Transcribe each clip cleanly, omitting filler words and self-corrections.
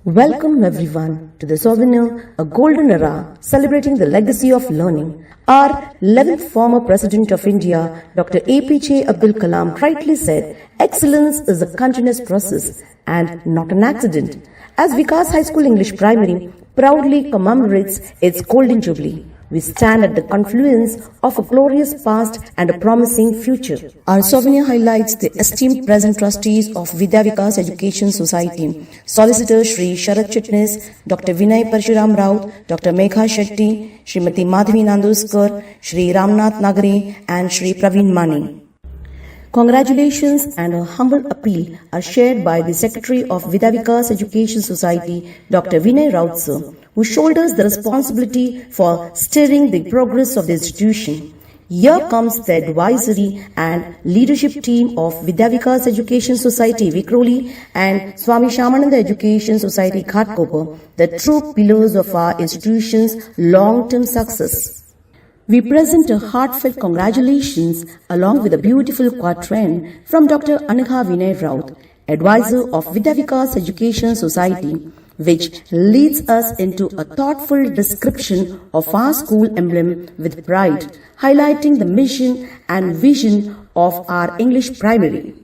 Welcome everyone to the souvenir, a golden era celebrating the legacy of learning. Our 11th former President of India, Dr. APJ Abdul Kalam, rightly said, excellence is a continuous process and not an accident. As Vikas High School English Primary proudly commemorates its golden jubilee, we stand at the confluence of a glorious past and a promising future. Our souvenir highlights the esteemed present trustees of Vidya Vikas Education Society, Solicitor Shri Sharat Chitnis, Dr. Vinay Parshuram Raut, Dr. Megha Shetty, Srimati Madhavi Nanduskar, Shri Ramnath Nagare, and Shri Praveen Mani. Congratulations and a humble appeal are shared by the Secretary of Vidya Vikas Education Society, Dr. Vinay Raut sir, who shoulders the responsibility for steering the progress of the institution. Here comes the advisory and leadership team of Vidya Vikas Education Society, Vikroli, and Swami Shamananda Education Society, Ghatkopar, the true pillars of our institution's long-term success. We present a heartfelt congratulations along with a beautiful quatrain from Dr. Anagha Vinay Raut, advisor of Vidya Vikas Education Society, which leads us into a thoughtful description of our school emblem with pride, highlighting the mission and vision of our English primary.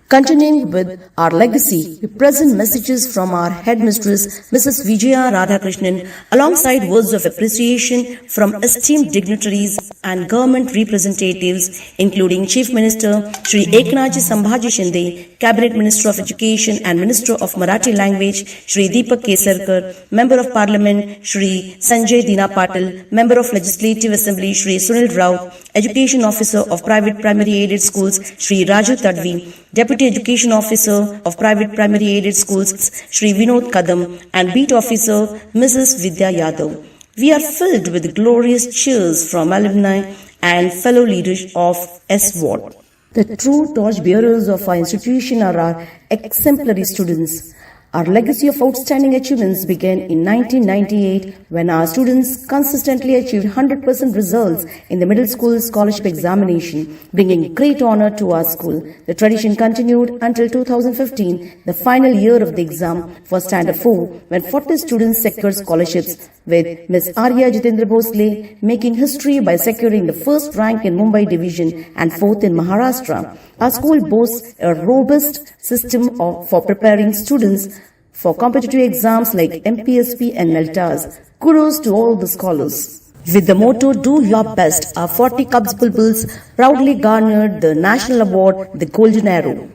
Continuing with our legacy, we present messages from our headmistress, Mrs. Vijaya Radhakrishnan, alongside words of appreciation from esteemed dignitaries and government representatives, including Chief Minister Shri Eknathji Sambhaji Shinde, Cabinet Minister of Education and Minister of Marathi Language Shri Deepak Kesarkar, Member of Parliament Shri Sanjay Dina Patil, Member of Legislative Assembly Shri Sunil Raut, Education Officer of Private Primary Aided Schools Shri Raju Tadvi, Deputy Education Officer of Private Primary Aided Schools Shri Vinod Kadam, and Beat Officer Mrs. Vidya Yadav. We are filled with glorious cheers from alumni and fellow leaders of S. Ward. The true torchbearers of our institution are our exemplary students. Our legacy of outstanding achievements began in 1998 when our students consistently achieved 100% results in the middle school scholarship examination, bringing great honor to our school. The tradition continued until 2015, the final year of the exam for Standard 4, when 40 students secured scholarships, with Ms. Arya Jitendra Bhosle making history by securing the first rank in Mumbai division and fourth in Maharashtra. Our school boasts a robust system for preparing students for competitive exams like MPSP and NELTAS. Kudos to all the scholars. With the motto, "Do Your Best," our 40 Cubs Bulbuls proudly garnered the national award, the Golden Arrow.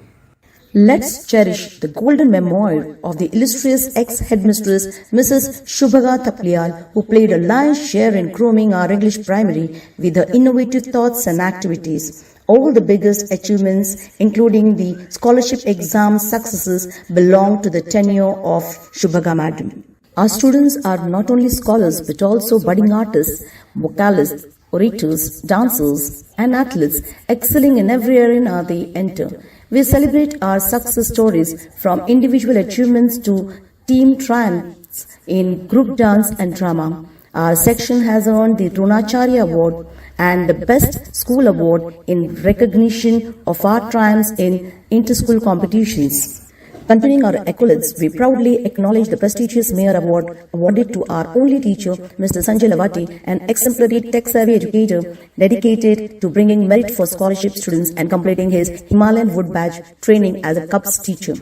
Let's cherish the golden memoir of the illustrious ex-headmistress Mrs. Shubhaga Thapliyal, who played a lion's share in grooming our English primary with her innovative thoughts and activities. All the biggest achievements, including the scholarship exam successes, belong to the tenure of Shubhaga Madam. Our students are not only scholars but also budding artists, vocalists, orators, dancers, and athletes, excelling in every arena they enter. We celebrate our success stories from individual achievements to team triumphs in group dance and drama. Our section has earned the Dronacharya Award and the Best School Award in recognition of our triumphs in inter-school competitions. Continuing our accolades, we proudly acknowledge the prestigious Mayor Award awarded to our only teacher, Mr. Sanjay Lavati, an exemplary tech-savvy educator dedicated to bringing merit for scholarship students and completing his Himalayan Wood Badge training as a CUPS teacher.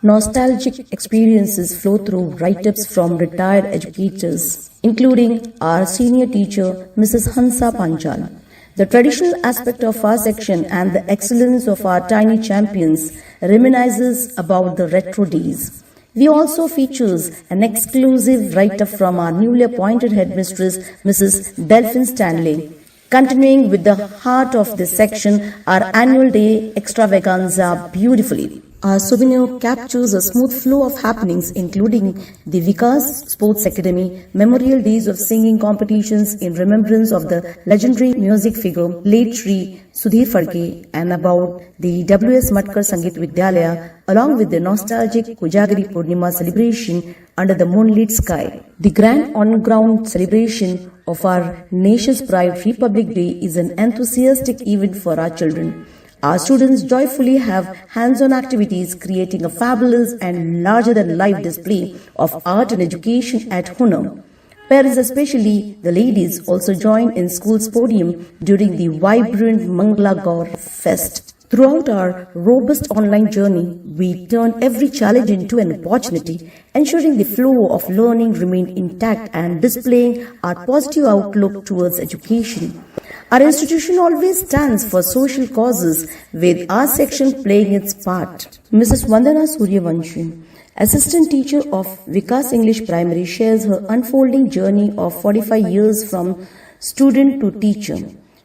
Nostalgic experiences flow through write-ups from retired educators, including our senior teacher, Mrs. Hansa Panchal. The traditional aspect of our section and the excellence of our tiny champions reminisces about the retro days. We also features an exclusive write-up from our newly appointed headmistress, Mrs. Delphine Stanley. Continuing with the heart of this section, our annual day extravaganza beautifully. Our souvenir captures a smooth flow of happenings, including the Vikas Sports Academy, memorial days of singing competitions in remembrance of the legendary music figure, late Shri Sudhir Phadke, and about the W.S. Matkar Sangeet Vidyalaya, along with the nostalgic Kojagiri Purnima celebration under the moonlit sky. The grand on-ground celebration of our nation's pride, Republic Day, is an enthusiastic event for our children. Our students joyfully have hands-on activities, creating a fabulous and larger-than-life display of art and education at Hunar. Parents, especially the ladies, also join in school's podium during the vibrant Mangala Gaur Fest. Throughout our robust online journey, we turn every challenge into an opportunity, ensuring the flow of learning remained intact and displaying our positive outlook towards education. Our institution always stands for social causes, with our section playing its part. Mrs. Vandana Suryavanshi, Assistant Teacher of Vikas English Primary, shares her unfolding journey of 45 years from student to teacher.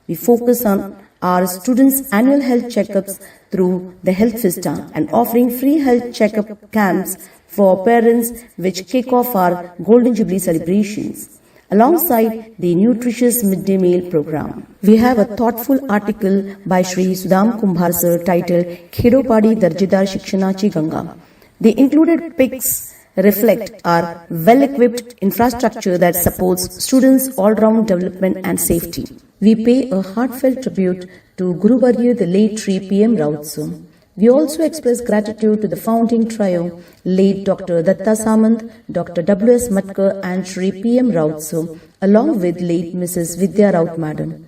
We focus on our students' annual health checkups through the Health Vista and offering free health checkup camps for parents which kick off our Golden Jubilee celebrations, alongside the nutritious midday meal program. We have a thoughtful article by Shri Sudham Kumbhar sir titled Khedopadi Darjedar Shikshanachi Ganga. The included pics reflect our well-equipped infrastructure that supports students' all-round development and safety. We pay a heartfelt tribute to Guru Varya, the late Shri P.M. Raut sir. We also express gratitude to the founding trio, late Dr. Datta Samant, Dr. W.S. Matkar and Shri P.M. Raut sir, along with late Mrs. Vidya Raut Madam.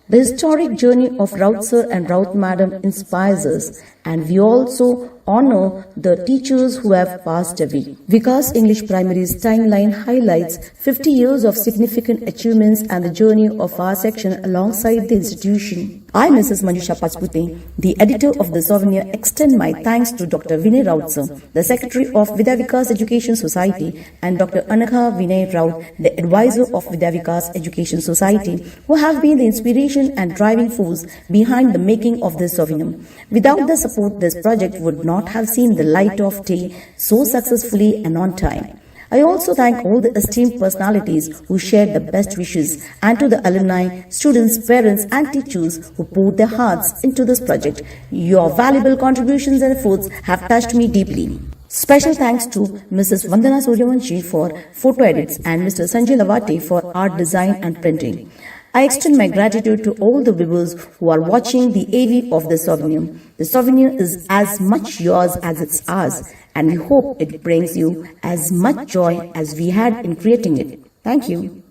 The historic journey of Raut sir and Raut Madam inspires us, and we also honor the teachers who have passed away. Vikas English Primary's timeline highlights 50 years of significant achievements and the journey of our section alongside the institution. I, Mrs. Manjusha Pachpute, the editor of the Souvenir, extend my thanks to Dr. Vinay Raut sir, the Secretary of Vidya Vikas Education Society, and Dr. Anagha Vinay Raut, the advisor of Vidya Vikas Education Society, who have been the inspiration and driving force behind the making of this souvenir. Without the support, this project would not have seen the light of day so successfully and on time. I also thank all the esteemed personalities who shared the best wishes, and to the alumni, students, parents and teachers who poured their hearts into this project. Your valuable contributions and efforts have touched me deeply. Special thanks to Mrs. Vandana Suryavanshi for photo edits and Mr. Sanjay Lavate for art design and printing. I extend my gratitude to all the viewers who are watching the AV of the souvenir. The souvenir is as much yours as it's ours, and we hope it brings you as much joy as we had in creating it. Thank you.